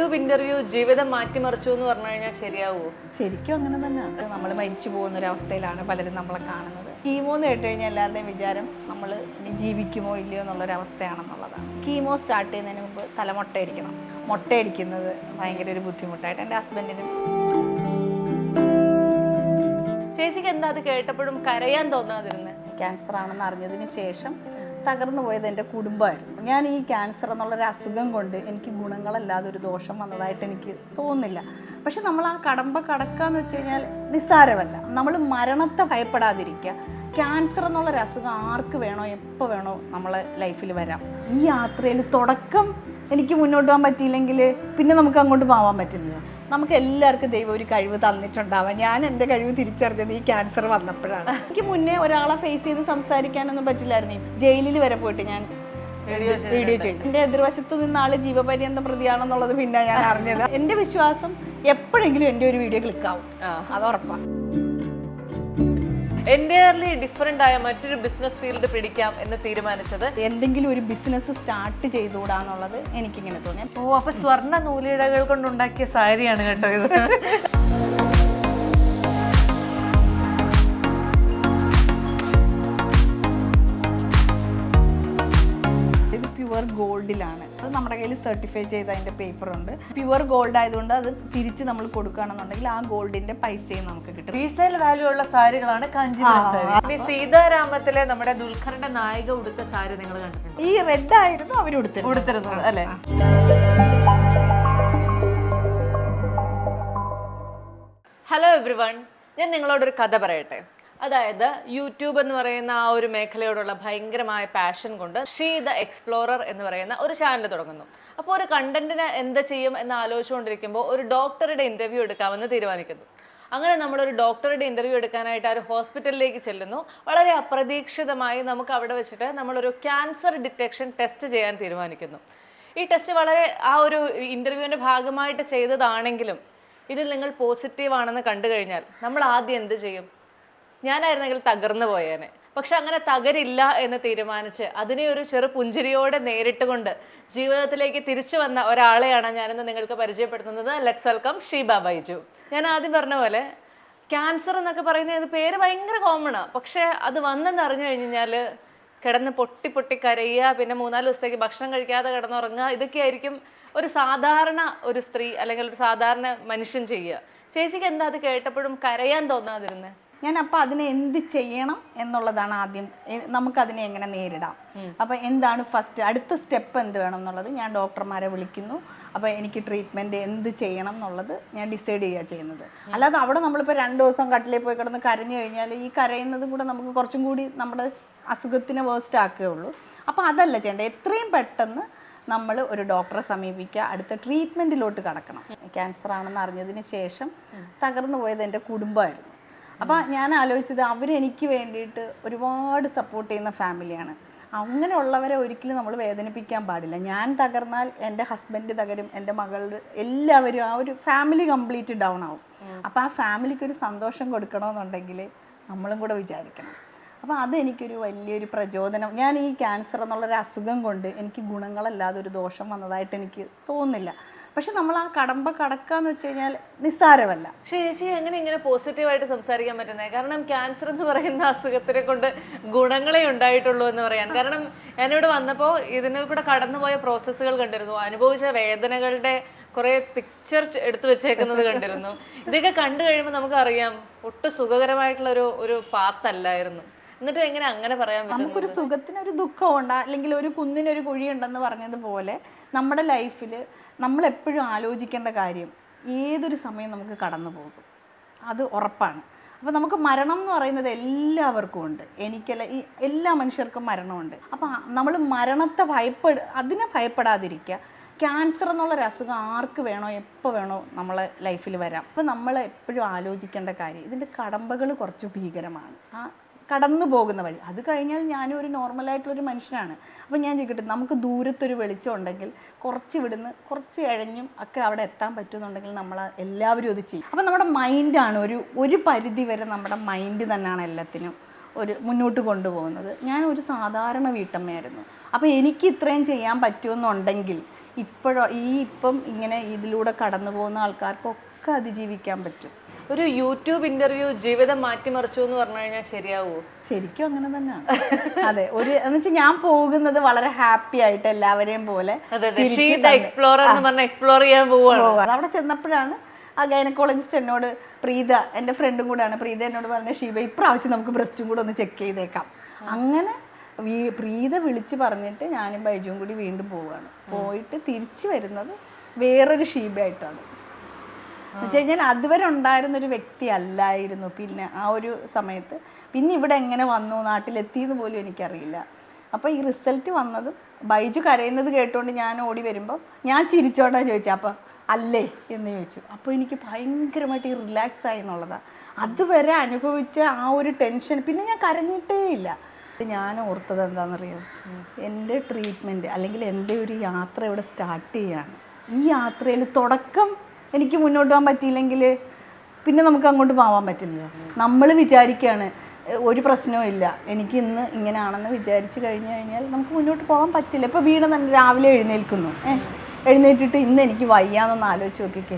YouTube interview ജീവിതം മാറ്റിമറിച്ചു എന്ന് പറഞ്ഞു കഴിഞ്ഞാൽ ശരിയാവോ? ശരിക്കും അങ്ങനെ തന്നെയാണ്. നമ്മൾ മരിച്ചു പോകുന്ന ഒരു അവസ്ഥയിലാണ് പലരും നമ്മളെ കാണുന്നത്. കീമോ എന്ന് കേട്ട് കഴിഞ്ഞാൽ എല്ലാവരുടെയും വിചാരം നമ്മൾ ഇനി ജീവിക്കുമോ ഇല്ലയോ എന്നുള്ളൊരവസ്ഥയാണെന്നുള്ളതാണ്. കീമോ സ്റ്റാർട്ട് ചെയ്യുന്നതിന് മുമ്പ് തലമുട്ടയടിക്കണം. മുട്ടയടിക്കുന്നത് ഭയങ്കര ഒരു ബുദ്ധിമുട്ടായിട്ട് എൻ്റെ ഹസ്ബൻഡിനും. ചേച്ചിക്ക് എന്താ അത് കേട്ടപ്പോഴും കരയാൻ തോന്നാതിരുന്നത്? ക്യാൻസർ ആണെന്ന് അറിഞ്ഞതിന് ശേഷം തകർന്നു പോയത് എൻ്റെ കുടുംബമായിരുന്നു. ഞാൻ ഈ ക്യാൻസർ എന്നുള്ളൊരു അസുഖം കൊണ്ട് എനിക്ക് ഗുണങ്ങളല്ലാതെ ഒരു ദോഷം വന്നതായിട്ട് എനിക്ക് തോന്നുന്നില്ല. പക്ഷെ നമ്മൾ ആ കടമ്പ കടക്കാന്ന് വെച്ച് കഴിഞ്ഞാൽ നിസ്സാരമല്ല. നമ്മൾ മരണത്തെ ഭയപ്പെടാതിരിക്കുക. ക്യാൻസർ എന്നുള്ളൊരു അസുഖം ആർക്ക് വേണോ എപ്പോൾ വേണോ നമ്മളെ ലൈഫിൽ വരാം. ഈ യാത്രയിൽ തുടക്കം എനിക്ക് മുന്നോട്ട് പോകാൻ പറ്റിയില്ലെങ്കിൽ പിന്നെ നമുക്ക് അങ്ങോട്ട് പോകാൻ പറ്റില്ലല്ലോ. നമുക്ക് എല്ലാവർക്കും ദൈവം ഒരു കഴിവ് തന്നിട്ടുണ്ടാവാം. ഞാൻ എൻ്റെ കഴിവ് തിരിച്ചറിഞ്ഞത് ഈ ക്യാൻസർ വന്നപ്പോഴാണ്. എനിക്ക് മുന്നേ ഒരാളെ ഫേസ് ചെയ്ത് സംസാരിക്കാനൊന്നും പറ്റില്ലായിരുന്നു. ജയിലിൽ വരെ പോയിട്ട് ഞാൻ വീഡിയോ ചെയ്തു. എൻ്റെ എതിർവശത്ത് നിന്ന് ആള് ജീവപര്യന്ത പ്രതിയാണെന്നുള്ളത് പിന്നെ ഞാൻ അറിഞ്ഞത്. എൻ്റെ വിശ്വാസം എപ്പോഴെങ്കിലും എൻ്റെ ഒരു വീഡിയോ ക്ലിക്കാവും, അത് ഉറപ്പാണ്. എൻ്റയർലി ഡിഫറെൻ്റ് ആയ മറ്റൊരു ബിസിനസ് ഫീൽഡ് പിടിക്കാം എന്ന് തീരുമാനിച്ചത്? എന്തെങ്കിലും ഒരു ബിസിനസ് സ്റ്റാർട്ട് ചെയ്തുകൂടാന്നുള്ളത് എനിക്കിങ്ങനെ തോന്നി. അപ്പൊ സ്വർണ്ണ നൂലിഴകൾ കൊണ്ടുണ്ടാക്കിയ സാരിയാണ് കേട്ടോ ഇത്. ഇത് പ്യുവർ ഗോൾഡിലാണ്. അത് നമ്മുടെ കയ്യിൽ സർട്ടിഫൈ ചെയ്ത അതിൻ്റെ പേപ്പറുണ്ട്. പ്യുവർ ഗോൾഡ് ആയതുകൊണ്ട് അത് തിരിച്ച് നമ്മൾ കൊടുക്കുകയാണെന്നുണ്ടെങ്കിൽ ആ ഗോൾഡിന്റെ പൈസയും നമുക്ക് കിട്ടും. റീസെയിൽ വാല്യൂ ഉള്ള സാരികളാണ് കാഞ്ചീപുരം സാരി. സീതാരാമത്തിലെ നമ്മുടെ ദുൽഖറിന്റെ നായിക ഉടുത്ത സാരി നിങ്ങൾ കണ്ടിട്ടുണ്ട്? ഈ റെഡ് ആയിരുന്നു അവർ ഉടുത്തിരുന്നത് അല്ലേ? ഹലോ എവ്രിവൺ, ഞാൻ നിങ്ങളോടൊരു കഥ പറയട്ടെ. അതായത് യൂട്യൂബ് എന്ന് പറയുന്ന ആ ഒരു മേഖലയോടുള്ള ഭയങ്കരമായ പാഷൻ കൊണ്ട് ഷീ ദ എക്സ്പ്ലോറർ എന്ന് പറയുന്ന ഒരു ചാനൽ തുടങ്ങുന്നു. അപ്പോൾ ഒരു കണ്ടന്റിന് എന്ത് ചെയ്യും എന്ന് ആലോചിച്ചുകൊണ്ടിരിക്കുമ്പോൾ ഒരു ഡോക്ടറുടെ ഇന്റർവ്യൂ എടുക്കാമെന്ന് തീരുമാനിക്കുന്നു. അങ്ങനെ നമ്മളൊരു ഡോക്ടറുടെ ഇന്റർവ്യൂ എടുക്കാനായിട്ട് ആ ഒരു ഹോസ്പിറ്റലിലേക്ക് ചെല്ലുന്നു. വളരെ അപ്രതീക്ഷിതമായി നമുക്ക് അവിടെ വെച്ചിട്ട് നമ്മളൊരു ക്യാൻസർ ഡിറ്റക്ഷൻ ടെസ്റ്റ് ചെയ്യാൻ തീരുമാനിക്കുന്നു. ഈ ടെസ്റ്റ് വളരെ ആ ഒരു ഇന്റർവ്യൂവിൻ്റെ ഭാഗമായിട്ട് ചെയ്തതാണെങ്കിലും ഇതിൽ നിങ്ങൾ പോസിറ്റീവ് ആണെന്ന് കണ്ടു കഴിഞ്ഞാൽ നമ്മൾ ആദ്യം എന്ത് ചെയ്യും? ഞാനായിരുന്നെങ്കിൽ തകർന്നു പോയേനെ. പക്ഷെ അങ്ങനെ തകരില്ല എന്ന് തീരുമാനിച്ച് അതിനെ ഒരു ചെറു പുഞ്ചിരിയോടെ നേരിട്ട് കൊണ്ട് ജീവിതത്തിലേക്ക് തിരിച്ചു വന്ന ഒരാളെയാണ് ഞാനിന്ന് നിങ്ങൾക്ക് പരിചയപ്പെടുത്തുന്നത്. Let's welcome Sheeba Baiju. ഞാൻ ആദ്യം പറഞ്ഞ പോലെ ക്യാൻസർ എന്നൊക്കെ പറയുന്നത് പേര് ഭയങ്കര കോമണാണ്. പക്ഷെ അത് വന്നെന്ന് അറിഞ്ഞു കഴിഞ്ഞാൽ കിടന്ന് പൊട്ടി പൊട്ടി കരയുക, പിന്നെ 3-4 ദിവസത്തേക്ക് ഭക്ഷണം കഴിക്കാതെ കിടന്നുറങ്ങുക, ഇതൊക്കെയായിരിക്കും ഒരു സാധാരണ ഒരു സ്ത്രീ അല്ലെങ്കിൽ ഒരു സാധാരണ മനുഷ്യൻ ചെയ്യുക. ചേച്ചിക്ക് എന്താ അത് കേട്ടപ്പോഴും കരയാൻ തോന്നാതിരുന്നത്? ഞാൻ അപ്പം അതിനെ എന്ത് ചെയ്യണം എന്നുള്ളതാണ് ആദ്യം. നമുക്കതിനെ എങ്ങനെ നേരിടാം, അപ്പം എന്താണ് ഫസ്റ്റ് അടുത്ത സ്റ്റെപ്പ് എന്ത് വേണം എന്നുള്ളത് ഞാൻ ഡോക്ടർമാരെ വിളിക്കുന്നു. അപ്പോൾ എനിക്ക് ട്രീറ്റ്മെൻറ്റ് എന്ത് ചെയ്യണം എന്നുള്ളത് ഞാൻ ഡിസൈഡ് ചെയ്യുക ചെയ്യുന്നത്. അല്ലാതെ അവിടെ നമ്മളിപ്പോൾ 2 ദിവസം കട്ടിലേ പോയി കിടന്ന് കരഞ്ഞു കഴിഞ്ഞാൽ ഈ കരയുന്നതും കൂടെ നമുക്ക് കുറച്ചും കൂടി നമ്മുടെ അസുഖത്തിനെ വേസ്റ്റ് ആക്കുകയുള്ളൂ. അപ്പോൾ അതല്ല ചെയ്യേണ്ടത്. എത്രയും പെട്ടെന്ന് നമ്മൾ ഒരു ഡോക്ടറെ സമീപിക്കുക, അടുത്ത ട്രീറ്റ്മെൻറ്റിലോട്ട് കടക്കണം. ക്യാൻസർ ആണെന്ന് അറിഞ്ഞതിന് ശേഷം തകർന്നു പോയത് എൻ്റെ കുടുംബമായിരുന്നു. അപ്പോൾ ഞാൻ ആലോചിച്ചത് അവരെനിക്ക് വേണ്ടിയിട്ട് ഒരുപാട് സപ്പോർട്ട് ചെയ്യുന്ന ഫാമിലിയാണ്. അങ്ങനെയുള്ളവരെ ഒരിക്കലും നമ്മൾ വേദനിപ്പിക്കാൻ പാടില്ല. ഞാൻ തകർന്നാൽ എൻ്റെ ഹസ്ബൻഡ് തകരും, എൻ്റെ മകളുടെ എല്ലാവരും, ആ ഒരു ഫാമിലി കംപ്ലീറ്റ് ഡൗൺ ആവും. അപ്പോൾ ആ ഫാമിലിക്ക് ഒരു സന്തോഷം കൊടുക്കണമെന്നുണ്ടെങ്കിൽ നമ്മളും കൂടെ വിചാരിക്കണം. അപ്പോൾ അതെനിക്കൊരു വലിയൊരു പ്രചോദനം. ഞാൻ ഈ ക്യാൻസർ എന്നുള്ളൊരു അസുഖം കൊണ്ട് എനിക്ക് ഗുണങ്ങളല്ലാതെ ഒരു ദോഷം വന്നതായിട്ട് എനിക്ക് തോന്നുന്നില്ല. പക്ഷെ നമ്മൾ ആ കടമ്പ കടക്കാന്ന് വെച്ച് കഴിഞ്ഞാൽ നിസ്സാരമല്ല. പക്ഷേ ചേച്ചി എങ്ങനെ ഇങ്ങനെ പോസിറ്റീവായിട്ട് സംസാരിക്കാൻ പറ്റുന്നത്? കാരണം ക്യാൻസർ എന്ന് പറയുന്ന അസുഖത്തിനെ കൊണ്ട് ഗുണങ്ങളെ ഉണ്ടായിട്ടുള്ളൂ എന്ന് പറയാൻ. കാരണം ഞാനിവിടെ വന്നപ്പോൾ ഇതിനെ കൂടെ കടന്നുപോയ പ്രോസസ്സുകൾ കണ്ടിരുന്നു, അനുഭവിച്ച വേദനകളുടെ കുറേ പിക്ചർ എടുത്തു വെച്ചേക്കുന്നത് കണ്ടിരുന്നു. ഇതൊക്കെ കണ്ടു കഴിയുമ്പോൾ നമുക്കറിയാം ഒട്ടും സുഖകരമായിട്ടുള്ള ഒരു പാത്തല്ലായിരുന്നു. എന്നിട്ട് എങ്ങനെ അങ്ങനെ പറയാൻ പറ്റും? നമുക്കൊരു സുഖത്തിനൊരു ദുഃഖമുണ്ട്, അല്ലെങ്കിൽ ഒരു കുന്നിനൊരു കുഴിയുണ്ടെന്ന് പറഞ്ഞതുപോലെ നമ്മുടെ ലൈഫിൽ നമ്മളെപ്പോഴും ആലോചിക്കേണ്ട കാര്യം ഏതൊരു സമയം നമുക്ക് കടന്നു പോകും, അത് ഉറപ്പാണ്. അപ്പോൾ നമുക്ക് മരണം എന്ന് പറയുന്നത് എല്ലാവർക്കും ഉണ്ട്. എനിക്കല്ല, ഈ എല്ലാ മനുഷ്യർക്കും മരണമുണ്ട്. അപ്പോൾ നമ്മൾ മരണത്തെ അതിനെ ഭയപ്പെടാതിരിക്കുക. ക്യാൻസർ എന്നുള്ളൊരു അസുഖം ആർക്ക് വേണോ എപ്പോൾ വേണോ നമ്മളെ ലൈഫിൽ വരാം. അപ്പോൾ നമ്മൾ എപ്പോഴും ആലോചിക്കേണ്ട കാര്യം ഇതിൻ്റെ കടമ്പകൾ കുറച്ച് ഭീകരമാണ്. ആ കടന്നു പോകുന്ന വഴി, അത് കഴിഞ്ഞാൽ ഞാനും ഒരു നോർമലായിട്ടുള്ളൊരു മനുഷ്യനാണ്. അപ്പോൾ ഞാൻ ചോദിക്കട്ടെ, നമുക്ക് ദൂരത്തൊരു വെളിച്ചം ഉണ്ടെങ്കിൽ കുറച്ച് ഇവിടുന്ന് കുറച്ച് ഇഴഞ്ഞും ഒക്കെ അവിടെ എത്താൻ പറ്റുമെന്നുണ്ടെങ്കിൽ നമ്മൾ എല്ലാവരും അത് ചെയ്യും. അപ്പോൾ നമ്മുടെ മൈൻഡാണ് ഒരു പരിധി വരെ നമ്മുടെ മൈൻഡ് തന്നെയാണ് എല്ലാത്തിനും മുന്നോട്ട് കൊണ്ടുപോകുന്നത്. ഞാൻ ഒരു സാധാരണ വീട്ടമ്മയായിരുന്നു. അപ്പോൾ എനിക്ക് ഇത്രയും ചെയ്യാൻ പറ്റുമെന്നുണ്ടെങ്കിൽ ഇപ്പം ഇങ്ങനെ ഇതിലൂടെ കടന്നു പോകുന്ന ആൾക്കാർക്കൊക്കെ അതിജീവിക്കാൻ പറ്റും. ഒരു യൂട്യൂബ് ഇന്റർവ്യൂ ജീവിതം മാറ്റിമറിച്ചു എന്ന് പറഞ്ഞു കഴിഞ്ഞാൽ ശരിയാവോ? ശരിക്കും അങ്ങനെ തന്നെയാണ്. അതെ, എന്ന് വെച്ചാൽ ഞാൻ പോകുന്നത് വളരെ ഹാപ്പി ആയിട്ട് എല്ലാവരെയും പോലെ എക്സ്പ്ലോറർ എന്ന് പറഞ്ഞ എക്സ്പ്ലോർ ചെയ്യാൻ പോവാണ്. അവിടെ ചെന്നപ്പോഴാണ് ആ ഗൈനക്കോളജിസ്റ്റ് എന്നോട്, പ്രീത എൻ്റെ ഫ്രണ്ടും കൂടെയാണ്, പ്രീത എന്നോട് പറഞ്ഞ, ഷീബ ഇപ്രാവശ്യം നമുക്ക് ബ്രസ്റ്റും കൂടെ ഒന്ന് ചെക്ക് ചെയ്തേക്കാം. അങ്ങനെ പ്രീത വിളിച്ച് പറഞ്ഞിട്ട് ഞാനും ബൈജുവും കൂടി വീണ്ടും പോവുകയാണ്. പോയിട്ട് തിരിച്ചു വരുന്നത് വേറൊരു ഷീബയായിട്ടാണ്. എന്ന് വെച്ച് കഴിഞ്ഞാൽ അതുവരെ ഉണ്ടായിരുന്നൊരു വ്യക്തി അല്ലായിരുന്നു പിന്നെ ആ ഒരു സമയത്ത്. പിന്നെ ഇവിടെ എങ്ങനെ വന്നു, നാട്ടിലെത്തിയെന്ന് പോലും എനിക്കറിയില്ല. അപ്പോൾ ഈ റിസൾട്ട് വന്നതും ബൈജു കരയുന്നത് കേട്ടുകൊണ്ട് ഞാൻ ഓടി വരുമ്പോൾ ഞാൻ ചിരിച്ചോണ്ടാ ചോദിച്ചത്, അപ്പോൾ അല്ലേ എന്ന് ചോദിച്ചു. അപ്പോൾ എനിക്ക് ഭയങ്കരമായിട്ട് ഈ റിലാക്സ് ആയി എന്നുള്ളതാണ്. അതുവരെ അനുഭവിച്ച ആ ഒരു ടെൻഷൻ പിന്നെ ഞാൻ കരഞ്ഞിട്ടേ ഇല്ല. ഞാൻ ഓർത്തത് എന്താണെന്നറിയോ, എൻ്റെ ട്രീറ്റ്മെൻറ്റ് അല്ലെങ്കിൽ എൻ്റെ ഒരു യാത്ര ഇവിടെ സ്റ്റാർട്ട് ചെയ്യുകയാണ്. ഈ യാത്രയിൽ തുടക്കം എനിക്ക് മുന്നോട്ട് പോകാൻ പറ്റിയില്ലെങ്കിൽ പിന്നെ നമുക്ക് അങ്ങോട്ട് പോകാൻ പറ്റില്ലല്ലോ. നമ്മൾ വിചാരിക്കുകയാണ് ഒരു പ്രശ്നവും ഇല്ല, എനിക്ക് ഇന്ന് ഇങ്ങനെയാണെന്ന് വിചാരിച്ച് കഴിഞ്ഞ് കഴിഞ്ഞാൽ നമുക്ക് മുന്നോട്ട് പോകാൻ പറ്റില്ല. ഇപ്പോൾ വീട് തന്നെ രാവിലെ എഴുന്നേൽക്കുന്നു, എഴുന്നേറ്റിട്ട് ഇന്ന് എനിക്ക് വയ്യാന്നൊന്ന് ആലോചിച്ച് നോക്കിക്കേ,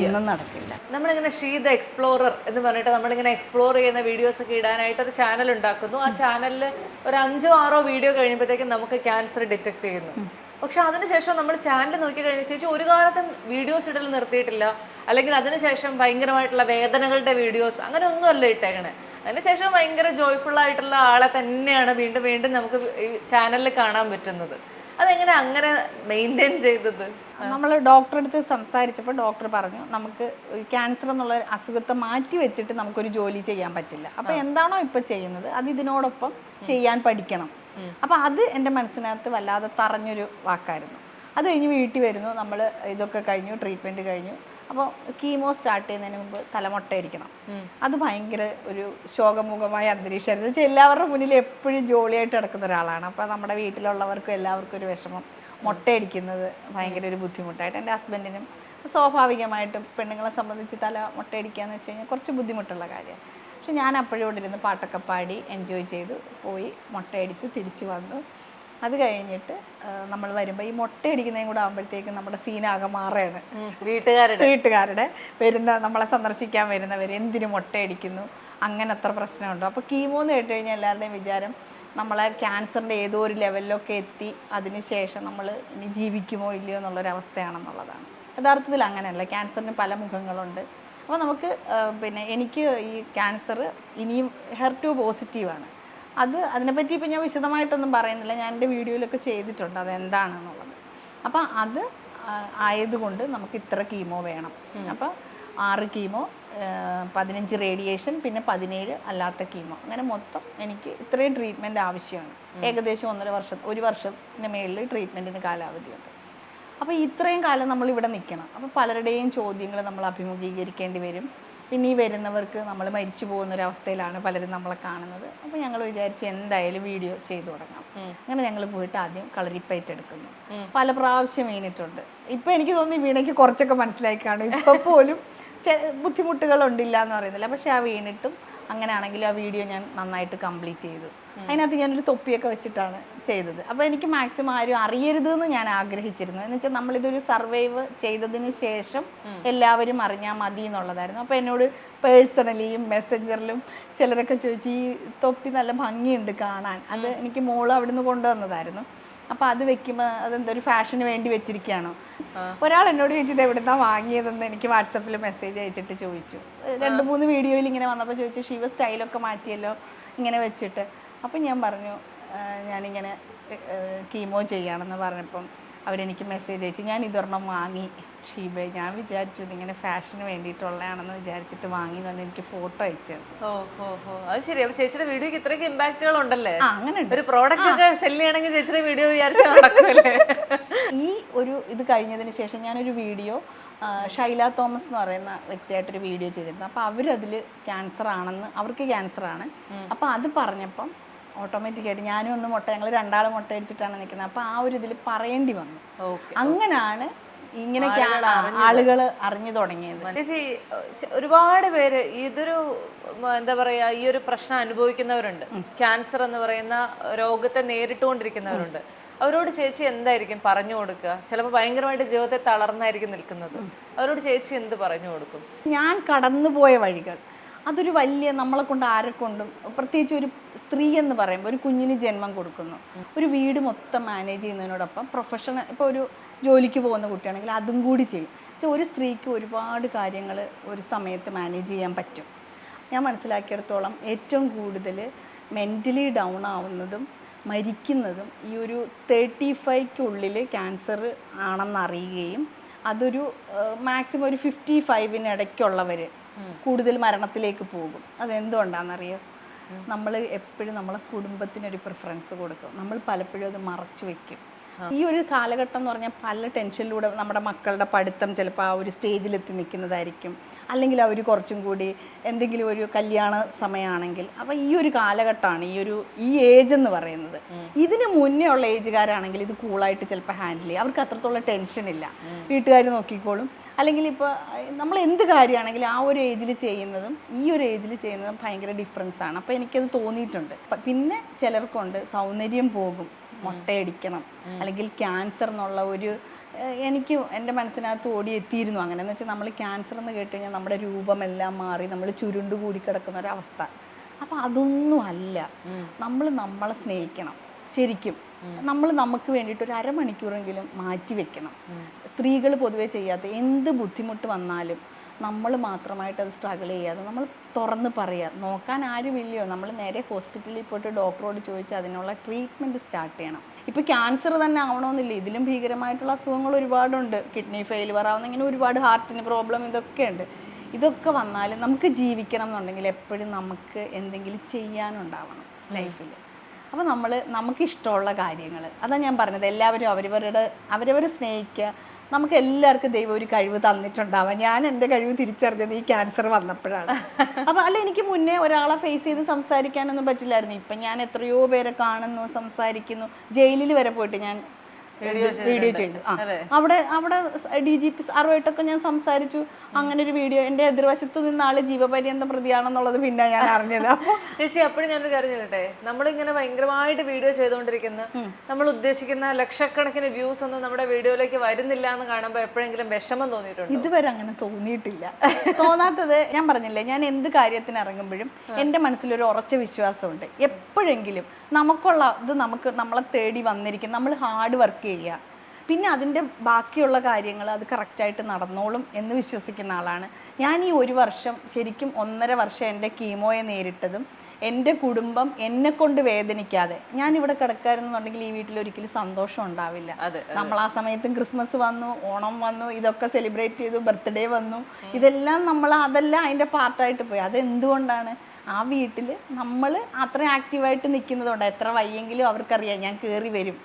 ഒന്നും നടക്കില്ല. നമ്മളിങ്ങനെ ഷീ ദ എക്സ്പ്ലോറർ എന്ന് പറഞ്ഞിട്ട് നമ്മളിങ്ങനെ എക്സ്പ്ലോർ ചെയ്യുന്ന വീഡിയോസ് ഒക്കെ ഇടാനായിട്ട് ഒരു ചാനൽ ഉണ്ടാക്കുന്നു. ആ ചാനലിൽ ഒരു 5-6 വീഡിയോ കഴിയുമ്പോഴത്തേക്കും നമുക്ക് ക്യാൻസർ ഡിറ്റക്ട് ചെയ്യുന്നു. പക്ഷെ അതിനുശേഷം നമ്മൾ ചാനൽ നോക്കി കഴിഞ്ഞ ചേച്ചി ഒരു കാലത്തും വീഡിയോസ് ഇടൽ നിർത്തിയിട്ടില്ല, അല്ലെങ്കിൽ അതിനുശേഷം ഭയങ്കരമായിട്ടുള്ള വേദനകളുടെ വീഡിയോസ് അങ്ങനെ ഒന്നുമല്ല ഇട്ടേക്കണേ. അതിനുശേഷം ഭയങ്കര ജോയ്ഫുൾ ആയിട്ടുള്ള ആളെ തന്നെയാണ് വീണ്ടും വീണ്ടും നമുക്ക് ഈ ചാനലിൽ കാണാൻ പറ്റുന്നത്. അതെങ്ങനെ അങ്ങനെ മെയിൻറ്റെയിൻ ചെയ്തത്? നമ്മൾ ഡോക്ടറെ അടുത്ത് സംസാരിച്ചപ്പോൾ ഡോക്ടർ പറഞ്ഞു, നമുക്ക് ക്യാൻസർ എന്നുള്ള അസുഖത്തെ മാറ്റി വെച്ചിട്ട് നമുക്കൊരു ജോലി ചെയ്യാൻ പറ്റില്ല. അപ്പോൾ എന്താണോ ഇപ്പോൾ ചെയ്യുന്നത് അത് ഇതിനോടൊപ്പം ചെയ്യാൻ പഠിക്കണം. അപ്പോൾ അത് എൻ്റെ മനസ്സിനകത്ത് വല്ലാതെ തറഞ്ഞൊരു വാക്കായിരുന്നു. അത് കഴിഞ്ഞ് വീട്ടിൽ വരുന്നു, നമ്മൾ ഇതൊക്കെ കഴിഞ്ഞു, ട്രീറ്റ്മെൻറ്റ് കഴിഞ്ഞു. അപ്പോൾ കീമോ സ്റ്റാർട്ട് ചെയ്യുന്നതിന് മുമ്പ് തലമുട്ടയടിക്കണം. അത് ഭയങ്കര ഒരു ശോകമുഖമായ അന്തരീക്ഷമായിരുന്നു. വെച്ചാൽ എല്ലാവരുടെ മുന്നിൽ എപ്പോഴും ജോളിയായിട്ട് കിടക്കുന്ന ഒരാളാണ്. അപ്പോൾ നമ്മുടെ വീട്ടിലുള്ളവർക്കും എല്ലാവർക്കും ഒരു വിഷമം, മുട്ടയടിക്കുന്നത് ഭയങ്കര ഒരു ബുദ്ധിമുട്ടായിട്ട്. എൻ്റെ ഹസ്ബൻഡിനും സ്വാഭാവികമായിട്ടും പെണ്ണുങ്ങളെ സംബന്ധിച്ച് മുട്ടയടിക്കുക എന്ന് വെച്ച് കഴിഞ്ഞാൽ കുറച്ച് ബുദ്ധിമുട്ടുള്ള കാര്യമാണ്. പക്ഷെ ഞാൻ അപ്പോഴും ഇവിടെ ഇരുന്ന് പാട്ടൊക്കെ പാടി എൻജോയ് ചെയ്തു, പോയി മുട്ടയടിച്ചു, തിരിച്ചു വന്നു. അത് കഴിഞ്ഞിട്ട് നമ്മൾ വരുമ്പോൾ ഈ മുട്ടയടിക്കുന്നതും കൂടെ ആകുമ്പോഴത്തേക്കും നമ്മുടെ സീനാകെ മാറുകയാണ്. വീട്ടുകാരുടെ വരുന്ന നമ്മളെ സന്ദർശിക്കാൻ വരുന്നവർ എന്തിനു മുട്ടയടിക്കുന്നു, അങ്ങനെ അത്ര പ്രശ്നമുണ്ടോ. അപ്പോൾ കീമോ എന്ന് കേട്ട് കഴിഞ്ഞാൽ എല്ലാവരുടെയും വിചാരം നമ്മളെ ക്യാൻസറിൻ്റെ ഏതോ ഒരു ലെവലിലൊക്കെ എത്തി അതിന് ശേഷം നമ്മൾ ഇനി ജീവിക്കുമോ ഇല്ലയോ എന്നുള്ളൊരവസ്ഥയാണെന്നുള്ളതാണ്. യഥാർത്ഥത്തിൽ അങ്ങനെയല്ല, ക്യാൻസറിന് പല മുഖങ്ങളുണ്ട്. അപ്പോൾ നമുക്ക് പിന്നെ എനിക്ക് ഈ ക്യാൻസർ ഇനിയും HER2 പോസിറ്റീവാണ്. അതിനെപ്പറ്റി ഇപ്പോൾ ഞാൻ വിശദമായിട്ടൊന്നും പറയുന്നില്ല, ഞാൻ എൻ്റെ വീഡിയോയിലൊക്കെ ചെയ്തിട്ടുണ്ട് അതെന്താണെന്നുള്ളത്. അപ്പോൾ അത് ആയതുകൊണ്ട് നമുക്ക് ഇത്ര കീമോ വേണം. അപ്പോൾ 6 കീമോ, 15 റേഡിയേഷൻ, പിന്നെ 17 അല്ലാത്ത കീമോ, അങ്ങനെ മൊത്തം എനിക്ക് ഇത്രയും ട്രീറ്റ്മെൻറ്റ് ആവശ്യമാണ്. ഏകദേശം 1 വർഷത്തിന് മേളിൽ ട്രീറ്റ്മെൻറ്റിന് കാലാവധിയുണ്ട്. അപ്പോൾ ഇത്രയും കാലം നമ്മളിവിടെ നിൽക്കണം. അപ്പോൾ പലരുടെയും ചോദ്യങ്ങൾ നമ്മൾ അഭിമുഖീകരിക്കേണ്ടി വരും. പിന്നെ ഈ വരുന്നവർക്ക് നമ്മൾ മരിച്ചു പോകുന്നൊരവസ്ഥയിലാണ് പലരും നമ്മളെ കാണുന്നത്. അപ്പോൾ ഞങ്ങൾ വിചാരിച്ചു എന്തായാലും വീഡിയോ ചെയ്തു തുടങ്ങാം. അങ്ങനെ ഞങ്ങൾ പോയിട്ട് ആദ്യം കളരിപ്പയറ്റ് എടുക്കുന്നു. പല പ്രാവശ്യം വീണിട്ടുണ്ട്. ഇപ്പോൾ എനിക്ക് തോന്നി വീണയ്ക്ക് കുറച്ചൊക്കെ മനസ്സിലായി കാണും. ഇപ്പോൾ പോലും ബുദ്ധിമുട്ടുകളുണ്ടില്ല എന്ന് പറയുന്നില്ല. പക്ഷേ ആ വീണിട്ടും അങ്ങനെയാണെങ്കിലും ആ വീഡിയോ ഞാൻ നന്നായിട്ട് കംപ്ലീറ്റ് ചെയ്തു. അതിനകത്ത് ഞാനൊരു തൊപ്പിയൊക്കെ വെച്ചിട്ടാണ് ചെയ്തത്. അപ്പോൾ എനിക്ക് മാക്സിമം ആരും അറിയരുതെന്ന് ഞാൻ ആഗ്രഹിച്ചിരുന്നു. എന്ന് വെച്ചാൽ നമ്മളിതൊരു സർവൈവ് ചെയ്തതിന് ശേഷം എല്ലാവരും അറിഞ്ഞാൽ മതി എന്നുള്ളതായിരുന്നു. അപ്പോൾ എന്നോട് പേഴ്സണലിയും മെസ്സഞ്ചറിലും ചിലരൊക്കെ ചോദിച്ചു, ഈ തൊപ്പി നല്ല ഭംഗിയുണ്ട് കാണാൻ, അത് എനിക്ക് മോള് അവിടുന്ന് കൊണ്ടുവന്നതായിരുന്നു. അപ്പോൾ അത് വെക്കുമ്പോൾ അതെന്തൊരു ഫാഷന് വേണ്ടി വെച്ചിരിക്കുകയാണോ. ഒരാൾ എന്നോട് ചോദിച്ചിട്ട് എവിടുന്നാ വാങ്ങിയതെന്ന് എനിക്ക് വാട്സപ്പിൽ മെസ്സേജ് അയച്ചിട്ട് ചോദിച്ചു. 2-3 വീഡിയോയിൽ ഇങ്ങനെ വന്നപ്പോൾ ചോദിച്ചു, ഷീവ സ്റ്റൈലൊക്കെ മാറ്റിയല്ലോ ഇങ്ങനെ വെച്ചിട്ട്. അപ്പം ഞാൻ പറഞ്ഞു ഞാനിങ്ങനെ കീമോ ചെയ്യുകയാണെന്ന് പറഞ്ഞപ്പം അവരെനിക്ക് മെസ്സേജ് അയച്ചു, ഞാൻ ഇതൊരെണ്ണം വാങ്ങി ഷീബ, ഞാൻ വിചാരിച്ചു ഇതിങ്ങനെ ഫാഷന് വേണ്ടിയിട്ടുള്ളതാണെന്ന് വിചാരിച്ചിട്ട് വാങ്ങി എന്ന് പറഞ്ഞാൽ എനിക്ക് ഫോട്ടോ അയച്ചു. അത് ശരി. അപ്പൊ ചേച്ചിയുടെ വീഡിയോക്ക് ഇത്രയ്ക്ക് ഇമ്പാക്റ്റുകൾ ഉണ്ടല്ലേ? അങ്ങനെ ഒരു പ്രോഡക്റ്റ് ഒക്കെ സെല് ചെയ്യണമെങ്കിൽ ചേച്ചിയുടെ വീഡിയോ വിചാരിച്ചാൽ നടക്കുമല്ലേ? ഈ ഒരു ഇത് കഴിഞ്ഞതിന് ശേഷം ഞാനൊരു വീഡിയോ ഷൈല തോമസ് എന്ന് പറയുന്ന വ്യക്തിയായിട്ടൊരു വീഡിയോ ചെയ്തിരുന്നു. അപ്പോൾ അവരതിൽ ക്യാൻസർ ആണെന്ന്, അവർക്ക് ക്യാൻസറാണ്. അപ്പോൾ അത് പറഞ്ഞപ്പം ഓട്ടോമാറ്റിക്കായിട്ട് ഞാനും ഒന്ന് ഞങ്ങൾ 2 മുട്ട അടിച്ചിട്ടാണ് നിൽക്കുന്നത്. അപ്പോൾ ആ ഒരു ഇതിൽ പറയേണ്ടി വന്നു. അങ്ങനെയാണ് ഇങ്ങനെ ആളുകൾ അറിഞ്ഞു തുടങ്ങിയത്. ചേച്ചി, ഒരുപാട് പേര് ഇതൊരു എന്താ പറയാ, ഈ ഒരു പ്രശ്നം അനുഭവിക്കുന്നവരുണ്ട്. ക്യാൻസർ എന്ന് പറയുന്ന രോഗത്തെ നേരിട്ടുകൊണ്ടിരിക്കുന്നവരുണ്ട്. അവരോട് ചേച്ചി എന്തായിരിക്കും പറഞ്ഞു കൊടുക്കുക? ചിലപ്പോൾ ഭയങ്കരമായിട്ട് ജീവിതത്തെ തളർന്നായിരിക്കും നിൽക്കുന്നത്. അവരോട് ചേച്ചി എന്ത് പറഞ്ഞു കൊടുക്കും? ഞാൻ കടന്നുപോയ വഴികൾ, അതൊരു വലിയ, നമ്മളെ കൊണ്ട് ആരെ കൊണ്ടും, പ്രത്യേകിച്ച് ഒരു സ്ത്രീ എന്ന് പറയുമ്പോൾ ഒരു കുഞ്ഞിന് ജന്മം കൊടുക്കുന്നു, ഒരു വീട് മൊത്തം മാനേജ് ചെയ്യുന്നതിനോടൊപ്പം പ്രൊഫഷണൽ, ഇപ്പോൾ ഒരു ജോലിക്ക് പോകുന്ന കുട്ടിയാണെങ്കിൽ അതും കൂടി ചെയ്യും. ഒരു സ്ത്രീക്ക് ഒരുപാട് കാര്യങ്ങൾ ഒരു സമയത്ത് മാനേജ് ചെയ്യാൻ പറ്റും. ഞാൻ മനസ്സിലാക്കിയിടത്തോളം ഏറ്റവും കൂടുതൽ മെൻ്റലി ഡൗൺ ആവുന്നതും മരിക്കുന്നതും ഈ ഒരു 35-ക്കുള്ളിൽ ക്യാൻസർ ആണെന്നറിയുകയും അതൊരു മാക്സിമം ഒരു 55-ഇടയ്ക്കുള്ളവർ കൂടുതൽ മരണത്തിലേക്ക് പോകും. അതെന്തുകൊണ്ടാണെന്നറിയോ? നമ്മൾ എപ്പോഴും നമ്മളെ കുടുംബത്തിനൊരു പ്രിഫറൻസ് കൊടുക്കും. നമ്മൾ പലപ്പോഴും അത് മറച്ചു വെക്കും. ഈ ഒരു കാലഘട്ടം എന്ന് പറഞ്ഞാൽ പല ടെൻഷനിലൂടെ നമ്മുടെ മക്കളുടെ പഠിത്തം ചിലപ്പോൾ ആ ഒരു സ്റ്റേജിലെത്തി നിൽക്കുന്നതായിരിക്കും, അല്ലെങ്കിൽ അവർ കുറച്ചും കൂടി എന്തെങ്കിലും ഒരു കല്യാണ സമയമാണെങ്കിൽ. അപ്പോൾ ഈ ഒരു കാലഘട്ടമാണ് ഈ ഏജ് എന്ന് പറയുന്നത്. ഇതിന് മുന്നേ ഉള്ള ഏജുകാരാണെങ്കിൽ ഇത് കൂളായിട്ട് ചിലപ്പോൾ ഹാൻഡിൽ ചെയ്യും. അവർക്ക് അത്രത്തോളം ടെൻഷനില്ല, വീട്ടുകാർ നോക്കിക്കോളും. അല്ലെങ്കിൽ ഇപ്പോൾ നമ്മൾ എന്ത് കാര്യമാണെങ്കിലും ആ ഒരു ഏജിൽ ചെയ്യുന്നതും ഈ ഒരു ഏജിൽ ചെയ്യുന്നതും ഭയങ്കര ഡിഫറൻസ് ആണ്. അപ്പോൾ എനിക്കത് തോന്നിയിട്ടുണ്ട്. പിന്നെ ചിലർക്കുണ്ട് സൗന്ദര്യം പോകും, മുട്ടയടിക്കണം, അല്ലെങ്കിൽ ക്യാൻസർ എന്നുള്ള ഒരു, എനിക്ക് എൻ്റെ മനസ്സിനകത്ത് ഓടിയെത്തിയിരുന്നു അങ്ങനെ. എന്ന് വെച്ചാൽ നമ്മൾ ക്യാൻസർ എന്ന് കേട്ട് കഴിഞ്ഞാൽ നമ്മുടെ രൂപമെല്ലാം മാറി നമ്മൾ ചുരുണ്ട് കൂടി കിടക്കുന്ന ഒരവസ്ഥ. അപ്പോൾ അതൊന്നും അല്ല. നമ്മൾ നമ്മളെ സ്നേഹിക്കണം. ശരിക്കും നമ്മൾ നമുക്ക് വേണ്ടിയിട്ട് ഒരു അരമണിക്കൂറെങ്കിലും മാറ്റി വെക്കണം. സ്ത്രീകൾ പൊതുവേ ചെയ്യാത്ത എന്ത് ബുദ്ധിമുട്ട് വന്നാലും നമ്മൾ മാത്രമായിട്ട് അത് സ്ട്രഗിൾ ചെയ്യാതെ നമ്മൾ തുറന്ന് പറയുക. നോക്കാൻ ആരുമില്ലയോ, നമ്മൾ നേരെ ഹോസ്പിറ്റലിൽ പോയിട്ട് ഡോക്ടറോട് ചോദിച്ച് അതിനുള്ള ട്രീറ്റ്മെൻറ്റ് സ്റ്റാർട്ട് ചെയ്യണം. ഇപ്പോൾ ക്യാൻസർ തന്നെ ആവണമെന്നില്ല, ഇതിലും ഭീകരമായിട്ടുള്ള അസുഖങ്ങൾ ഒരുപാടുണ്ട്. കിഡ്നി ഫെയിലിയർ ആവുന്ന, ഇങ്ങനെ ഒരുപാട് ഹാർട്ടിന് പ്രോബ്ലം, ഇതൊക്കെ ഉണ്ട്. ഇതൊക്കെ വന്നാൽ നമുക്ക് ജീവിക്കണം എന്നുണ്ടെങ്കിൽ എപ്പോഴും നമുക്ക് എന്തെങ്കിലും ചെയ്യാനുണ്ടാവണം ലൈഫിൽ. അപ്പോൾ നമുക്കിഷ്ടമുള്ള കാര്യങ്ങൾ, അതാണ് ഞാൻ പറഞ്ഞത്, എല്ലാവരും അവരവരെ സ്നേഹിക്കുക. നമുക്ക് എല്ലാവർക്കും ദൈവം ഒരു കഴിവ് തന്നിട്ടുണ്ടാവാം. ഞാൻ എൻ്റെ കഴിവ് തിരിച്ചറിഞ്ഞത് ഈ ക്യാൻസർ വന്നപ്പോഴാണ്. അപ്പോൾ അല്ല, എനിക്ക് മുന്നേ ഒരാളെ ഫേസ് ചെയ്ത് സംസാരിക്കാനൊന്നും പറ്റില്ലായിരുന്നു. ഇപ്പം ഞാൻ എത്രയോ പേരെ കാണുന്നു, സംസാരിക്കുന്നു. ജയിലിൽ വരെ പോയിട്ട് ഞാൻ വീഡിയോ ചെയ്തു. അവിടെ DGP സാറുമായിട്ടൊക്കെ ഞാൻ സംസാരിച്ചു. അങ്ങനെ ഒരു വീഡിയോ, എൻ്റെ എതിർവശത്ത് നിന്ന് ആള് ജീവപര്യന്തം പ്രതിയാണെന്നുള്ളത് പിന്നെ ഞാൻ അറിഞ്ഞത്. ചേച്ചി അപ്പോഴും ഞാനൊരു കാര്യം ചെയ്യട്ടെ, നമ്മളിങ്ങനെ ഭയങ്കരമായിട്ട് വീഡിയോ ചെയ്തുകൊണ്ടിരിക്കുന്ന, നമ്മൾ ഉദ്ദേശിക്കുന്ന ലക്ഷക്കണക്കിന് വ്യൂസ് ഒന്നും നമ്മുടെ വീഡിയോയിലേക്ക് വരുന്നില്ല എന്ന് കാണുമ്പോൾ എപ്പോഴെങ്കിലും വിഷമം തോന്നിയിട്ടുണ്ട്? ഇതുവരെ അങ്ങനെ തോന്നിയിട്ടില്ല. തോന്നാത്തത് ഞാൻ പറഞ്ഞില്ലേ, ഞാൻ എന്ത് കാര്യത്തിന് ഇറങ്ങുമ്പോഴും എൻ്റെ മനസ്സിലൊരു ഉറച്ച വിശ്വാസമുണ്ട്. എപ്പോഴെങ്കിലും നമ്മളെ തേടി വന്നിരിക്കും. നമ്മൾ ഹാർഡ് വർക്ക് ചെയ്യുക, പിന്നെ അതിൻ്റെ ബാക്കിയുള്ള കാര്യങ്ങൾ അത് കറക്റ്റായിട്ട് നടന്നോളും എന്ന് വിശ്വസിക്കുന്ന ആളാണ് ഞാൻ. ഈ ഒരു വർഷം, ശരിക്കും 1.5 വർഷം എൻ്റെ കീമോയെ നേരിട്ടതും എൻ്റെ കുടുംബം എന്നെ കൊണ്ട് വേദനിക്കാതെ, ഞാനിവിടെ കിടക്കാറുണ്ടെങ്കിൽ ഈ വീട്ടിൽ ഒരിക്കലും സന്തോഷം ഉണ്ടാവില്ല. നമ്മൾ ആ സമയത്തും ക്രിസ്മസ് വന്നു, ഓണം വന്നു, ഇതൊക്കെ സെലിബ്രേറ്റ് ചെയ്തു, ബർത്ത്ഡേ വന്നു, ഇതെല്ലാം അതെല്ലാം അതിൻ്റെ പാർട്ടായിട്ട് പോയി. അതെന്തുകൊണ്ടാണ്? ആ വീട്ടിൽ നമ്മൾ അത്ര ആക്റ്റീവായിട്ട് നിൽക്കുന്നതുകൊണ്ട്. എത്ര വയ്യെങ്കിലും അവർക്കറിയാം ഞാൻ കയറി വരും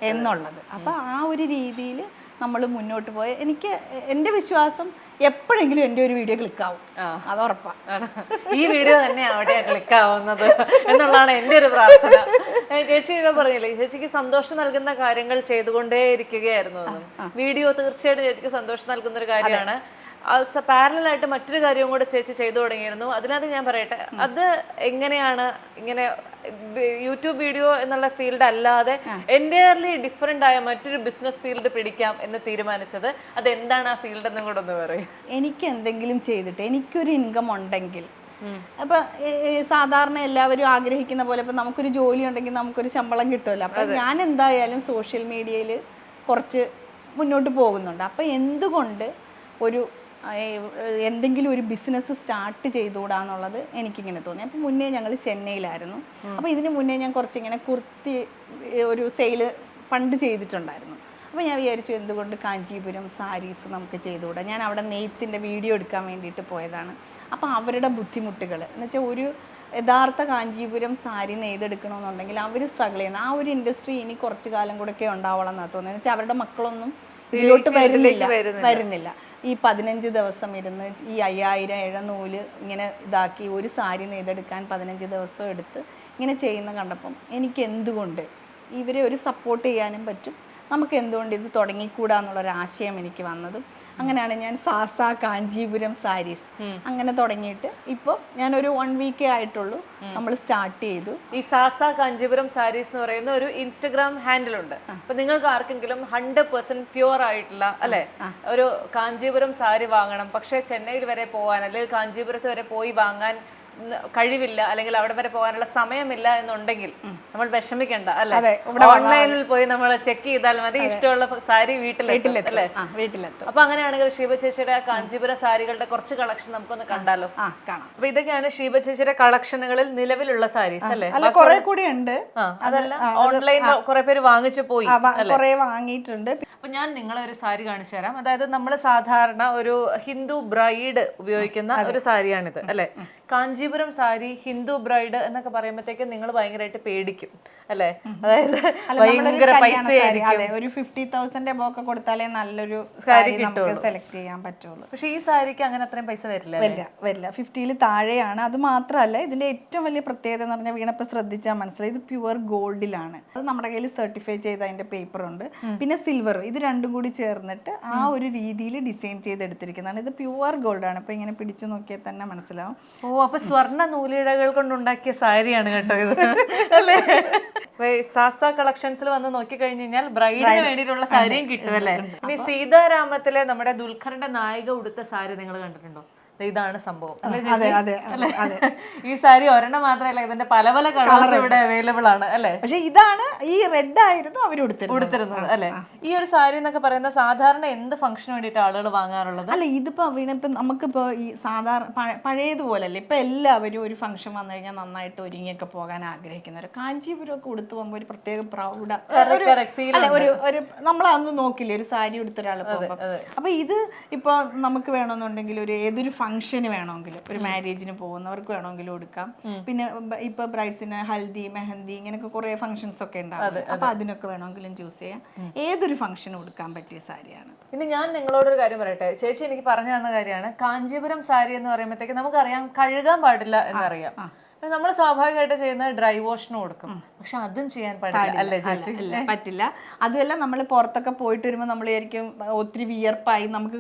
എന്നുള്ളത്. അപ്പോൾ ആ ഒരു രീതിയിൽ നമ്മൾ മുന്നോട്ട് പോയ, എൻ്റെ വിശ്വാസം എപ്പോഴെങ്കിലും എൻ്റെ ഒരു വീഡിയോ ക്ലിക്കാവും, അത് ഉറപ്പാണ്. ഈ വീഡിയോ തന്നെ ആവട്ടെ ക്ലിക്കാവുന്നത് എന്നുള്ളതാണ് എൻ്റെ ഒരു പ്രാർത്ഥന. ചേച്ചി പറഞ്ഞില്ലേ, ചേച്ചിക്ക് സന്തോഷം നൽകുന്ന കാര്യങ്ങൾ ചെയ്തുകൊണ്ടേ ഇരിക്കുകയായിരുന്നു. വീഡിയോ തീർച്ചയായിട്ടും ചേച്ചിക്ക് സന്തോഷം നൽകുന്ന ഒരു കാര്യമാണ്. പാരലായിട്ട് മറ്റൊരു കാര്യവും കൂടെ ചേച്ചി ചെയ്തു തുടങ്ങിയിരുന്നു. അതിനകത്ത് ഞാൻ പറയട്ടെ, അത് എങ്ങനെയാണ് ഇങ്ങനെ യൂട്യൂബ് വീഡിയോ എന്നുള്ള ഫീൽഡ് അല്ലാതെ എൻറ്റയർലി ഡിഫറെൻ്റ് ആയ മറ്റൊരു ബിസിനസ് ഫീൽഡ് പിടിക്കാം എന്ന് തീരുമാനിച്ചത്? അതെന്താണ് ആ ഫീൽഡ് എന്നും കൂടെ ഒന്ന് പറയും. എനിക്ക് എന്തെങ്കിലും ചെയ്തിട്ട് എനിക്കൊരു ഇൻകം ഉണ്ടെങ്കിൽ, അപ്പൊ സാധാരണ എല്ലാവരും ആഗ്രഹിക്കുന്ന പോലെ ഇപ്പൊ നമുക്കൊരു ജോലി ഉണ്ടെങ്കിൽ നമുക്കൊരു ശമ്പളം കിട്ടുമല്ലോ. അപ്പൊ ഞാൻ എന്തായാലും സോഷ്യൽ മീഡിയയിൽ കുറച്ച് മുന്നോട്ട് പോകുന്നുണ്ട്. അപ്പൊ എന്തുകൊണ്ട് എന്തെങ്കിലും ഒരു ബിസിനസ് സ്റ്റാർട്ട് ചെയ്തുകൂടാന്നുള്ളത് എനിക്കിങ്ങനെ തോന്നി. അപ്പോൾ മുന്നേ ഞങ്ങൾ ചെന്നൈയിലായിരുന്നു. അപ്പോൾ ഇതിന് മുന്നേ ഞാൻ കുറച്ചിങ്ങനെ കുർത്തി ഒരു സെയിൽ പണ്ട് ചെയ്തിട്ടുണ്ടായിരുന്നു. അപ്പോൾ ഞാൻ വിചാരിച്ചു എന്തുകൊണ്ട് കാഞ്ചീപുരം സാരീസ് നമുക്ക് ചെയ്തുകൂടാ. ഞാൻ അവിടെ നെയ്ത്തിൻ്റെ വീഡിയോ എടുക്കാൻ വേണ്ടിയിട്ട് പോയതാണ്. അപ്പോൾ അവരുടെ ബുദ്ധിമുട്ടുകൾ എന്ന് വെച്ചാൽ, ഒരു യഥാർത്ഥ കാഞ്ചീപുരം സാരി നെയ്തെടുക്കണമെന്നുണ്ടെങ്കിൽ അവർ സ്ട്രഗിൾ ചെയ്യുന്ന ആ ഒരു ഇൻഡസ്ട്രി ഇനി കുറച്ച് കാലം കൂടെയൊക്കെ ഉണ്ടാവണം എന്നാണ് തോന്നുന്നത്. എന്ന് വെച്ചാൽ അവരുടെ മക്കളൊന്നും ഇതിലോട്ട് വരുന്നില്ല. ഈ 15 ദിവസം ഇരുന്ന് ഈ 5000 ഇഴനൂല് ഇങ്ങനെ ഇതാക്കി ഒരു സാരി നെയ്തെടുക്കാൻ 15 ദിവസം എടുത്ത് ഇങ്ങനെ ചെയ്യുന്ന കണ്ടപ്പം എനിക്ക് എന്തുകൊണ്ട് ഇവരെ ഒരു സപ്പോർട്ട് ചെയ്യാനും പറ്റും, നമുക്ക് എന്തുകൊണ്ട് ഇത് തുടങ്ങിക്കൂടാന്നുള്ളൊരാശയം എനിക്ക് വന്നതും അങ്ങനെയാണ് ഞാൻ സാസ കാഞ്ചീപുരം സാരീസ് അങ്ങനെ തുടങ്ങിയിട്ട് ഇപ്പോൾ ഞാനൊരു 1 വീക്കേ ആയിട്ടുള്ളൂ നമ്മൾ സ്റ്റാർട്ട് ചെയ്തു. ഈ സാസ കാഞ്ചീപുരം സാരീസ് എന്ന് പറയുന്ന ഒരു ഇൻസ്റ്റഗ്രാം ഹാൻഡിൽ ഉണ്ട്. അപ്പൊ നിങ്ങൾക്ക് ആർക്കെങ്കിലും 100% പ്യുവർ ആയിട്ടുള്ള അല്ലെ ഒരു കാഞ്ചീപുരം സാരി വാങ്ങണം, പക്ഷെ ചെന്നൈയിൽ വരെ പോകാൻ അല്ലെങ്കിൽ കാഞ്ചീപുരത്ത് വരെ പോയി വാങ്ങാൻ കഴിവില്ല, അല്ലെങ്കിൽ അവിടെ വരെ പോകാനുള്ള സമയമില്ല എന്നുണ്ടെങ്കിൽ നമ്മൾ വിഷമിക്കണ്ട അല്ലെ, ഓൺലൈനിൽ പോയി നമ്മൾ ചെക്ക് ചെയ്താൽ മതി, ഇഷ്ടമുള്ള സാരി വീട്ടിലെത്തും അല്ലേ? അപ്പൊ അങ്ങനെയാണെങ്കിൽ ഷീബ ചേച്ചിയുടെ കാഞ്ചീപുരം സാരികളുടെ കുറച്ച് കളക്ഷൻ നമുക്കൊന്ന് കണ്ടാലോ? അപ്പൊ ഇതൊക്കെയാണ് ഷീബ ചേച്ചിയുടെ കളക്ഷനുകളിൽ നിലവിലുള്ള സാരീസ് അല്ലേ? കുറെ കൂടി ഉണ്ട്. അതല്ല, ഓൺലൈനിൽ കുറെ പേര് വാങ്ങിച്ചു പോയി, കുറെ വാങ്ങിയിട്ടുണ്ട്. അപ്പൊ ഞാൻ നിങ്ങളെ ഒരു സാരി കാണിച്ചു തരാം. അതായത് നമ്മൾ സാധാരണ ഒരു ഹിന്ദു ബ്രൈഡ് ഉപയോഗിക്കുന്ന ഒരു സാരിയാണിത് അല്ലെ. കാഞ്ചീപുരം സാരി, ഹിന്ദു ബ്രൈഡ് എന്നൊക്കെ പറയുമ്പോഴത്തേക്ക് നിങ്ങൾ ഭയങ്കരമായിട്ട് പേടിക്കും അല്ലെ. അതായത് ഭയങ്കര പൈസയായിരിക്കും. ഒരു 50,000 ഒക്കെ കൊടുത്താലേ നല്ലൊരു സാരി നമുക്ക് സെലക്ട് ചെയ്യാൻ പറ്റുള്ളൂ. പക്ഷെ ഈ സാരിക്ക് അങ്ങനെ അത്രയും പൈസ വരില്ല. വരില്ല, 50ൽ താഴെയാണ്. അത് മാത്രമല്ല, ഇതിന്റെ ഏറ്റവും വലിയ പ്രത്യേകത എന്ന് പറഞ്ഞാൽ വീണപ്പോൾ ശ്രദ്ധിച്ചാൽ മനസ്സിലായി, ഇത് പ്യുവർ ഗോൾഡിലാണ്. അത് നമ്മുടെ കയ്യിൽ സർട്ടിഫൈ ചെയ്ത അതിന്റെ പേപ്പർ ഉണ്ട്. പിന്നെ സിൽവർ, ഇത് രണ്ടും കൂടി ചേർന്നിട്ട് ആ ഒരു രീതിയിൽ ഡിസൈൻ ചെയ്തെടുത്തിരിക്കുന്നതാണ്. ഇത് പ്യുവർ ഗോൾഡ് ആണ്. ഇപ്പൊ ഇങ്ങനെ പിടിച്ചു നോക്കിയാൽ തന്നെ മനസ്സിലാവും. ഓ, അപ്പൊ സ്വർണ്ണ നൂലിഴകൾ കൊണ്ടുണ്ടാക്കിയ സാരിയാണ് കേട്ടോ ഇത് അല്ലേ. സാസ കളക്ഷൻസിൽ വന്ന് നോക്കി കഴിഞ്ഞു കഴിഞ്ഞാൽ ബ്രൈഡിന് വേണ്ടിയിട്ടുള്ള സാരിയും കിട്ടും അല്ലേ. ഇനി സീതാരാമത്തിലെ നമ്മുടെ ദുൽഖറിന്റെ നായിക ഉടുത്ത സാരി നിങ്ങൾ കണ്ടിട്ടുണ്ടോ? ഇതാണ് സംഭവം ഈ സാരി ഒരെണ്ണം മാത്രമല്ല, ഇതിന്റെ പല പല കളേഴ്സ് ഇവിടെ അവൈലബിൾ ആണ് അല്ലെ. പക്ഷെ ഇതാണ് ഈ റെഡ് ആയിരുന്നു അവർ ഉടുത്തിരുന്നത് അല്ലെ. ഈ ഒരു സാരി എന്നൊക്കെ പറയുന്ന സാധാരണ എന്ത് ഫംഗ്ഷന് വേണ്ടിയിട്ട് ആളുകൾ വാങ്ങാറുള്ളത്? അല്ല, ഇതിപ്പോ വീണിപ്പോ നമുക്കിപ്പോ ഈ സാധാരണ പഴയതുപോലല്ലേ, ഇപ്പൊ എല്ലാവരും ഒരു ഫംഗ്ഷൻ വന്നു കഴിഞ്ഞാൽ നന്നായിട്ട് ഒരുങ്ങിയൊക്കെ പോകാൻ ആഗ്രഹിക്കുന്നവർ. കാഞ്ചീപുരം ഒക്കെ ഉടുത്തു പോകുമ്പോൾ ഒരു പ്രത്യേക പ്രൗഢ ഒരു നമ്മളന്ന് നോക്കില്ലേ, ഒരു സാരി ഉടുത്ത ഒരാൾ പോകുമ്പോ. അപ്പൊ ഇത് ഇപ്പൊ നമുക്ക് വേണമെന്നുണ്ടെങ്കിൽ ഒരു ഏതൊരു ഫംഗ്ഷന് വേണമെങ്കിലും, ഒരു മാരേജിന് പോകുന്നവർക്ക് വേണമെങ്കിലും എടുക്കാം. പിന്നെ ഇപ്പൊ ബ്രൈഡ്സിന് ഹൽദി, മെഹന്തി ഇങ്ങനെയൊക്കെ കുറെ ഫംഗ്ഷൻസ് ഒക്കെ ഉണ്ടാവും. അപ്പൊ അതിനൊക്കെ വേണമെങ്കിലും ചൂസ് ചെയ്യാം. ഏതൊരു ഫംഗ്ഷനും എടുക്കാൻ പറ്റിയ സാരിയാണ്. ഇനി ഞാൻ നിങ്ങളോടൊരു കാര്യം പറയട്ടെ. ചേച്ചി എനിക്ക് പറഞ്ഞു തന്ന കാര്യമാണ്, കാഞ്ചീപുരം സാരി എന്ന് പറയുമ്പോഴത്തേക്ക് നമുക്കറിയാം കഴുകാൻ പാടില്ല എന്നറിയാം. നമ്മൾ സ്വാഭാവികമായിട്ട് ചെയ്യുന്ന ഡ്രൈ വാഷിന് കൊടുക്കും. പക്ഷെ അതും ചെയ്യാൻ പാടില്ല അല്ലേ ചേച്ചി? പറ്റില്ല. അതുമല്ല, നമ്മൾ പുറത്തൊക്കെ പോയിട്ട് വരുമ്പോൾ നമ്മൾ വിചാരിക്കും ഒത്തിരി വിയർപ്പായി, നമുക്ക്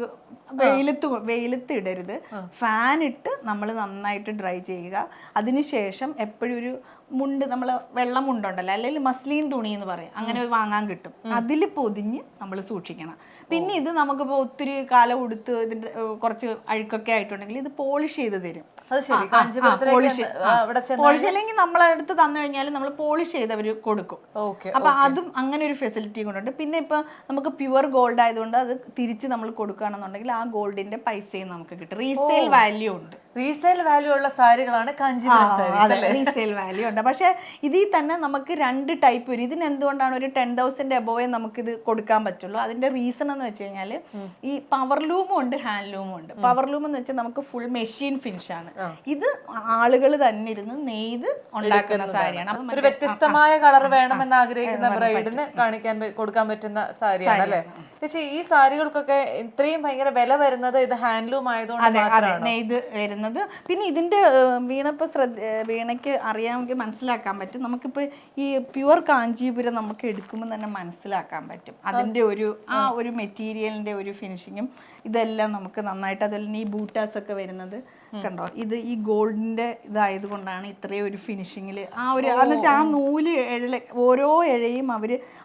വെയിലത്ത് ഇടരുത്. ഫാൻ ഇട്ട് നമ്മൾ നന്നായിട്ട് ഡ്രൈ ചെയ്യുക. അതിനുശേഷം എപ്പോഴും ഒരു മുണ്ട്, നമ്മൾ വെള്ളം മുണ്ടുണ്ടല്ലോ, അല്ലെങ്കിൽ മസ്ലിൻ തുണി എന്ന് പറയും, അങ്ങനെ വാങ്ങാൻ കിട്ടും. അതിൽ പൊതിഞ്ഞ് നമ്മൾ സൂക്ഷിക്കണം. പിന്നെ ഇത് നമുക്കിപ്പോൾ ഒത്തിരി കാലം ഉടുത്ത് ഇതിന്റെ കുറച്ച് അഴുക്കൊക്കെ ആയിട്ടുണ്ടെങ്കിൽ ഇത് പോളിഷ് ചെയ്ത് തരും. പോളിഷ് അല്ലെങ്കിൽ നമ്മളെടുത്ത് തന്നു കഴിഞ്ഞാൽ നമ്മൾ പോളിഷ് ചെയ്ത് അവർ കൊടുക്കും. അപ്പൊ അതും അങ്ങനെ ഒരു ഫെസിലിറ്റി കൊണ്ടുണ്ട്. പിന്നെ ഇപ്പൊ നമുക്ക് പ്യുവർ ഗോൾഡ് ആയതുകൊണ്ട് അത് തിരിച്ച് നമ്മൾ കൊടുക്കുകയാണെന്നുണ്ടെങ്കിൽ ആ ഗോൾഡിന്റെ പൈസയും നമുക്ക് കിട്ടും. റീസെയിൽ വാല്യൂ ഉണ്ട്. റീസെയിൽ വാല്യൂ ഉള്ള സാരികളാണ് കാഞ്ചീപുരം സാരീസ്. റീസെയിൽ വാല്യൂ ഉണ്ട്. പക്ഷെ ഇതിൽ തന്നെ നമുക്ക് 2 ടൈപ്പ് വരും. ഇതിന് എന്തുകൊണ്ടാണ് ഒരു 10,000 എബോവേ നമുക്കിത് കൊടുക്കാൻ പറ്റുള്ളൂ? അതിന്റെ റീസൺ എന്ന് വെച്ച് കഴിഞ്ഞാൽ ഈ പവർ ലൂമും ഉണ്ട്, ഹാൻഡ് ലൂമും ഉണ്ട്. പവർ ലൂം എന്ന് വെച്ചാൽ നമുക്ക് ഫുൾ മെഷീൻ ഫിനിഷ് ആണ്. ഇത് ആളുകൾ തന്നെ ഇരുന്ന് നെയ്ത് ഉണ്ടാക്കുന്ന സാരിയാണ്. ഒരു വ്യത്യസ്തമായ കളർ വേണമെന്ന് ആഗ്രഹിക്കുന്ന ബ്രൈഡിന് കൊടുക്കാൻ പറ്റുന്ന സാരിയാണ് അല്ലേ. പക്ഷേ ഈ സാരികൾക്കൊക്കെ ഇത്രയും ഭയങ്കര വില വരുന്നത് ഇത് ഹാൻഡ്ലൂം ആയതുകൊണ്ട് നെയ്ത് വരുന്നത്. പിന്നെ ഇതിന്റെ വീണയ്ക്ക് അറിയാമെങ്കിൽ മനസ്സിലാക്കാൻ പറ്റും. നമുക്കിപ്പോൾ ഈ പ്യുവർ കാഞ്ചീപുരം നമുക്ക് എടുക്കുമ്പോൾ തന്നെ മനസ്സിലാക്കാൻ പറ്റും അതിന്റെ ഒരു മെറ്റീരിയലിന്റെ ഒരു ഫിനിഷിങ്ങും ഇതെല്ലാം നമുക്ക് നന്നായിട്ട്. അതുപോലെ ഈ ബൂട്ടാസ് ഒക്കെ വരുന്നത് കണ്ടോ, ഇത് ഈ ഗോൾഡിന്റെ ഇതായത് കൊണ്ടാണ് ഇത്രയും ഒരു ഫിനിഷിങ്ങിൽ എന്ന് വെച്ചാൽ ആ നൂല് ഓരോ ഇഴയും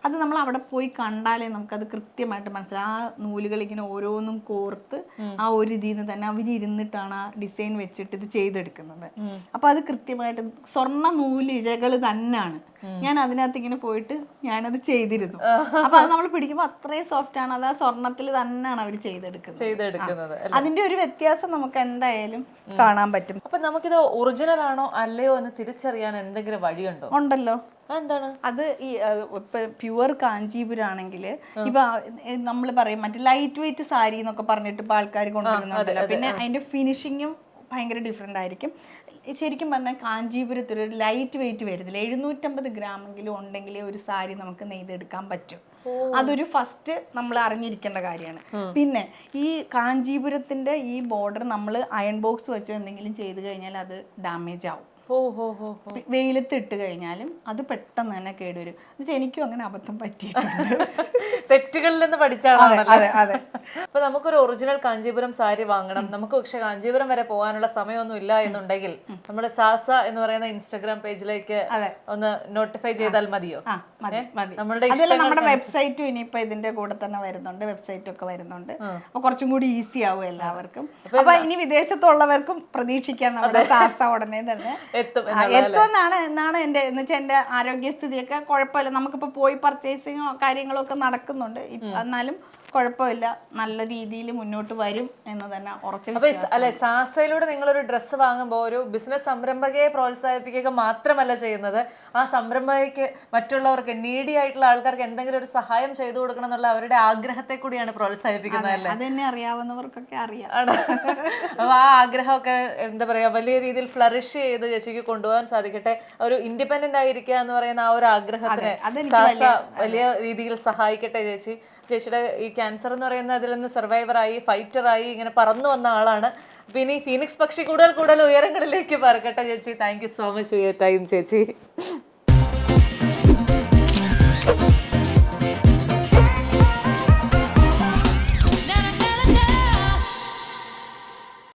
അത് നമ്മൾ അവിടെ പോയി കണ്ടാലേ നമുക്കത് കൃത്യമായിട്ട് മനസ്സിലാവും. ആ നൂലുകൾ ഇങ്ങനെ ഓരോന്നും കോർത്ത് ആ ഒരു ഇതിൽ നിന്ന് തന്നെ അവരിരുന്നിട്ടാണ് ആ ഡിസൈൻ വെച്ചിട്ട് ഇത് ചെയ്തെടുക്കുന്നത്. അപ്പൊ അത് കൃത്യമായിട്ട് സ്വർണ്ണ നൂലിഴകൾ തന്നെയാണ്. ഞാൻ അതിനകത്ത് ഇങ്ങനെ പോയിട്ട് ഞാനത് ചെയ്തിരുന്നു. അപ്പൊ അത് നമ്മൾ പിടിക്കുമ്പോൾ അത്രയും സോഫ്റ്റ് ആണ്. അത് ആ സ്വർണ്ണത്തിൽ തന്നെയാണ് അവർ ചെയ്തെടുക്കുന്നത്. അതിന്റെ ഒരു വ്യത്യാസം നമുക്ക് എന്തായാലും കാണാൻ പറ്റും. അപ്പൊ നമുക്കിത് ഒറിജിനൽ ആണോ അല്ലയോ എന്ന് തിരിച്ചറിയാൻ എന്തെങ്കിലും വഴിയുണ്ടോ? ഉണ്ടല്ലോ. എന്താണ് അത്? ഈ ഇപ്പൊ പ്യുവർ കാഞ്ചീപുരം ആണെങ്കിൽ ഇപ്പൊ നമ്മൾ പറയും മറ്റേ ലൈറ്റ് വെയിറ്റ് സാരി എന്നൊക്കെ പറഞ്ഞിട്ട് ഇപ്പൊ ആൾക്കാർ കൊണ്ടുവരുന്നുണ്ടല്ലോ. പിന്നെ അതിന്റെ ഫിനിഷിങ്ങും ഭയങ്കര ഡിഫറെന്റ് ആയിരിക്കും. ശരിക്കും പറഞ്ഞാൽ കാഞ്ചീപുരത്തിൽ ഒരു ലൈറ്റ് വെയിറ്റ് വരുന്നില്ല. 750 ഗ്രാമെങ്കിലും ഉണ്ടെങ്കിലേ ഒരു സാരി നമുക്ക് നെയ്തെടുക്കാൻ പറ്റും. അതൊരു ഫസ്റ്റ് നമ്മൾ അറിഞ്ഞിരിക്കേണ്ട കാര്യമാണ്. പിന്നെ ഈ കാഞ്ചീപുരത്തിന്റെ ഈ ബോർഡർ നമ്മൾ അയൺ ബോക്സ് വെച്ചോ എന്തെങ്കിലും ചെയ്ത് കഴിഞ്ഞാൽ അത് ഡാമേജ് ആവും. വെയിലത്ത് ഇട്ട് കഴിഞ്ഞാലും അത് പെട്ടെന്ന് തന്നെ കേടുവരും. എന്നുവെച്ചാൽ എനിക്കും അങ്ങനെ അബദ്ധം പറ്റിയിട്ടുണ്ട്. തെറ്റുകളിൽ നിന്ന് പഠിച്ചാണല്ലോ. അതെ അതെ. അപ്പൊ നമുക്കൊരു ഒറിജിനൽ കാഞ്ചീപുരം സാരി വാങ്ങണം, നമുക്ക് പക്ഷെ കാഞ്ചീപുരം വരെ പോകാനുള്ള സമയമൊന്നും ഇല്ല എന്നുണ്ടെങ്കിൽ നമ്മുടെ സാസ എന്ന് പറയുന്ന ഇൻസ്റ്റാഗ്രാം പേജിലേക്ക് ഒന്ന് നോട്ടിഫൈ ചെയ്താൽ മതിയോ? നമ്മളുടെ നമ്മുടെ വെബ്സൈറ്റും ഇനിയിപ്പോ ഇതിന്റെ കൂടെ തന്നെ വരുന്നുണ്ട്, വെബ്സൈറ്റ് ഒക്കെ വരുന്നുണ്ട്. അപ്പൊ കുറച്ചും കൂടി ഈസി ആവും എല്ലാവർക്കും. അപ്പൊ ഇനി വിദേശത്തുള്ളവർക്കും പ്രതീക്ഷിക്കാം നമ്മുടെ സാസ ഉടനെ തന്നെ എത്തുമെന്നാണ് എന്റെ എന്ന് വെച്ചാൽ എന്റെ ആരോഗ്യസ്ഥിതിയൊക്കെ കുഴപ്പമില്ല. നമുക്കിപ്പോ പോയി പർച്ചേസിങ്ങോ കാര്യങ്ങളോ ഒക്കെ നടക്കുന്നുണ്ട്. എന്നാലും കുഴപ്പമില്ല, നല്ല രീതിയിൽ മുന്നോട്ട് വരും എന്ന് തന്നെ ഉറച്ച. അല്ലെ, സാസയിലൂടെ നിങ്ങളൊരു ഡ്രസ്സ് വാങ്ങുമ്പോൾ ഒരു ബിസിനസ് സംരംഭകയെ പ്രോത്സാഹിപ്പിക്കുക മാത്രമല്ല ചെയ്യുന്നത്, ആ സംരംഭകയ്ക്ക് മറ്റുള്ളവർക്ക് നീഡി ആയിട്ടുള്ള ആൾക്കാർക്ക് എന്തെങ്കിലും ഒരു സഹായം ചെയ്തു കൊടുക്കണം എന്നുള്ള അവരുടെ ആഗ്രഹത്തെ കൂടിയാണ് പ്രോത്സാഹിപ്പിക്കുന്നത് അല്ലേ? അതെന്നെ അറിയാവുന്നവർക്കൊക്കെ അറിയാം. അപ്പൊ ആ ആഗ്രഹമൊക്കെ എന്താ പറയാ വലിയ രീതിയിൽ ഫ്ലറിഷ് ചെയ്ത് ചേച്ചിക്ക് കൊണ്ടുപോകാൻ സാധിക്കട്ടെ. ഒരു ഇൻഡിപെൻഡന്റ് ആയിരിക്കുക എന്ന് പറയുന്ന ആ ഒരു ആഗ്രഹത്തിന് സാസ വലിയ രീതിയിൽ സഹായിക്കട്ടെ ചേച്ചി. ചേച്ചിയുടെ ഈ ക്യാൻസർ എന്ന് പറയുന്ന അതിൽ നിന്ന് സർവൈവറായി ഫൈറ്ററായി ഇങ്ങനെ പറന്നു വന്ന ആളാണ്. പിന്നെ ഈ ഫീനിക്സ് പക്ഷി കൂടുതൽ ഉയരങ്ങളിലേക്ക് പറക്കട്ടെ ചേച്ചി. Thank you so much for your time ചേച്ചി.